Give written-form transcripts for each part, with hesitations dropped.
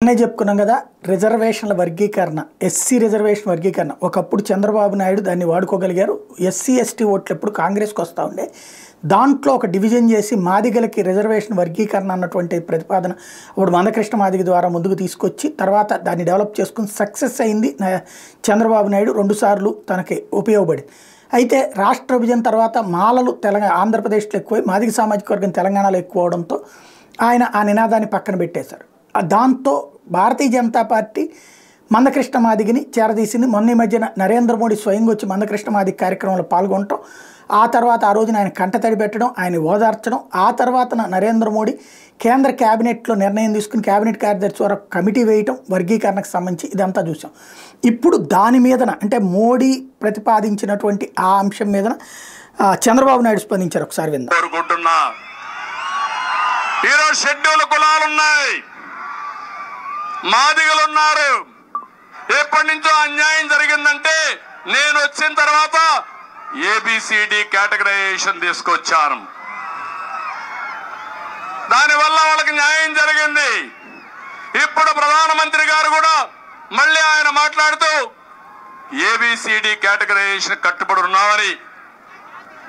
నిన్నే చెప్పుకున్నాం కదా రిజర్వేషన్ల వర్గీకరణ ఎస్సీ రిజర్వేషన్ వర్గీకరణ ఒకప్పుడు చంద్రబాబు నాయుడు దాన్ని వాడుకోగలిగారు. ఎస్సీ ఎస్టీ ఓట్లు ఎప్పుడు కాంగ్రెస్కి వస్తూ ఉండే దాంట్లో ఒక డివిజన్ చేసి మాదిగలకి రిజర్వేషన్ వర్గీకరణ అన్నటువంటి ప్రతిపాదన అప్పుడు మందకృష్ణ మాదిగ ద్వారా ముందుకు తీసుకొచ్చి తర్వాత దాన్ని డెవలప్ చేసుకుని సక్సెస్ అయింది. చంద్రబాబు నాయుడు 2 సార్లు తనకి ఉపయోగపడింది. అయితే రాష్ట్ర విభజన తర్వాత మాలలు ఆంధ్రప్రదేశ్లో ఎక్కువై మాదిగ సామాజిక వర్గం తెలంగాణలో ఎక్కువ అవడంతో ఆయన ఆ నినాదాన్ని పక్కన పెట్టేశారు. దాంతో భారతీయ జనతా పార్టీ మందకృష్ణ మాదిగని చేరదీసింది. మొన్న ఈ మధ్యన నరేంద్ర మోడీ స్వయంగా వచ్చి మందకృష్ణ మాదిగ కార్యక్రమంలో పాల్గొనటం, ఆ తర్వాత ఆ రోజున ఆయన కంటతడి పెట్టడం, ఆయన ఓదార్చడం, ఆ తర్వాత నరేంద్ర మోడీ కేంద్ర క్యాబినెట్లో నిర్ణయం తీసుకుని క్యాబినెట్ కార్యదర్శి వరకు కమిటీ వేయటం వర్గీకరణకు సంబంధించి ఇదంతా చూసాం. ఇప్పుడు దాని మీదన అంటే మోడీ ప్రతిపాదించినటువంటి ఆ అంశం మీదన చంద్రబాబు నాయుడు స్పందించారు. ఒకసారి విందాం. ఈరోజు షెడ్యూల్ కులాలున్నాయి, మాదిగలున్నారు. ఎప్పటి నుంచో అన్యాయం జరిగిందంటే నేను వచ్చిన తర్వాత ఏబిసిడి కేటగరైజేషన్ తీసుకొచ్చాను. దానివల్ల వాళ్ళకి న్యాయం జరిగింది. ఇప్పుడు ప్రధానమంత్రి గారు కూడా మళ్ళీ ఆయన మాట్లాడుతూ ఏబిసిడి కేటగరైజేషన్ కట్టుబడి ఉన్నామని,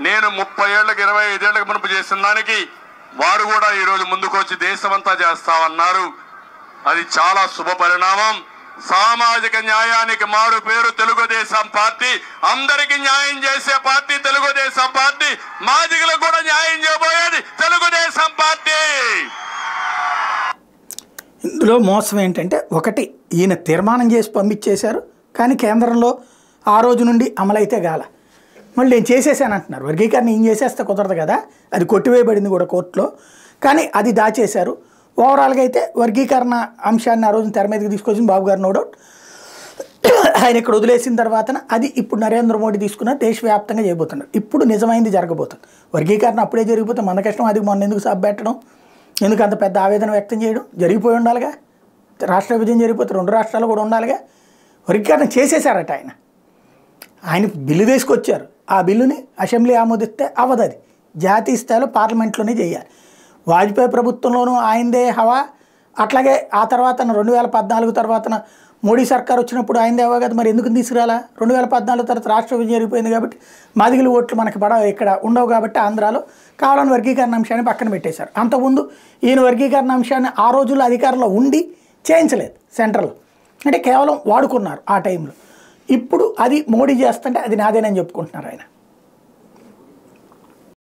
నేను 30 ఏళ్లకు 25 ఏళ్లకు మునుపు చేసిన దానికి వారు కూడా ఈరోజు ముందుకు వచ్చి దేశమంతా చేస్తామన్నారు. అది చాలా శుభ పరిణామం. సామాజిక న్యాయానికి మారు పేరు తెలుగుదేశం పార్టీ. అందరికి న్యాయం చేసే పార్టీ తెలుగుదేశం పార్టీ. మాదిగలకు కూడా న్యాయం చేయబోయేది తెలుగుదేశం పార్టీ. ఇందులో మోసం ఏంటంటే ఒకటి, ఈయన తీర్మానం చేసి పంపించేశారు, కానీ కేంద్రంలో ఆ రోజు నుండి అమలైతే గాల. మళ్ళీ నేను చేసేసాను అంటున్నారు. వర్గీకరణ ఏం చేసేస్తే కుదరదు కదా, అది కొట్టివేయబడింది కూడా కోర్టులో, కానీ అది దాచేశారు. ఓవరాల్గా అయితే వర్గీకరణ అంశాన్ని ఆ రోజున తెర మీదకి తీసుకొచ్చిన బాబు గారు నో డౌట్. ఆయన ఇక్కడ వదిలేసిన తర్వాత అది ఇప్పుడు నరేంద్ర మోడీ తీసుకున్న దేశవ్యాప్తంగా చేయబోతున్నారు. ఇప్పుడు నిజమైంది జరగబోతుంది. వర్గీకరణ అప్పుడే జరిగిపోతే మన కష్టం. అది మొన్న ఎందుకు సబ్బెట్టడం, ఎందుకు అంత పెద్ద ఆవేదన వ్యక్తం చేయడం? జరిగిపోయి ఉండాలిగా. రాష్ట్ర విభజన జరిగిపోతే 2 రాష్ట్రాలు కూడా ఉండాలిగా. వర్గీకరణ చేసేసారట ఆయన. ఆయన బిల్లు తీసుకొచ్చారు. ఆ బిల్లుని అసెంబ్లీ ఆమోదిస్తే అవ్వదు. అది జాతీయ స్థాయిలో పార్లమెంట్లోనే చేయాలి. వాజ్పేయి ప్రభుత్వంలోనూ ఆయనదే హవా. అట్లాగే ఆ తర్వాత 2014 తర్వాత మోడీ సర్కార్ వచ్చినప్పుడు ఆయనదే హవా కదా. మరి ఎందుకు తీసుకురాలా? 2014 తర్వాత రాష్ట్ర విభజన జరిగిపోయింది కాబట్టి మాదిగల ఓట్లు మనకి ఇక్కడ ఉండవు కాబట్టి ఆంధ్రాలో కావాలని వర్గీకరణ అంశాన్ని పక్కన పెట్టేశారు. అంతకుముందు ఈయన వర్గీకరణ అంశాన్ని ఆ రోజుల్లో అధికారంలో ఉండి చేయించలేదు సెంట్రల్, అంటే కేవలం వాడుకున్నారు ఆ టైంలో. ఇప్పుడు అది మోడీ చేస్తుంటే అది నాదేనని చెప్పుకుంటున్నారు ఆయన.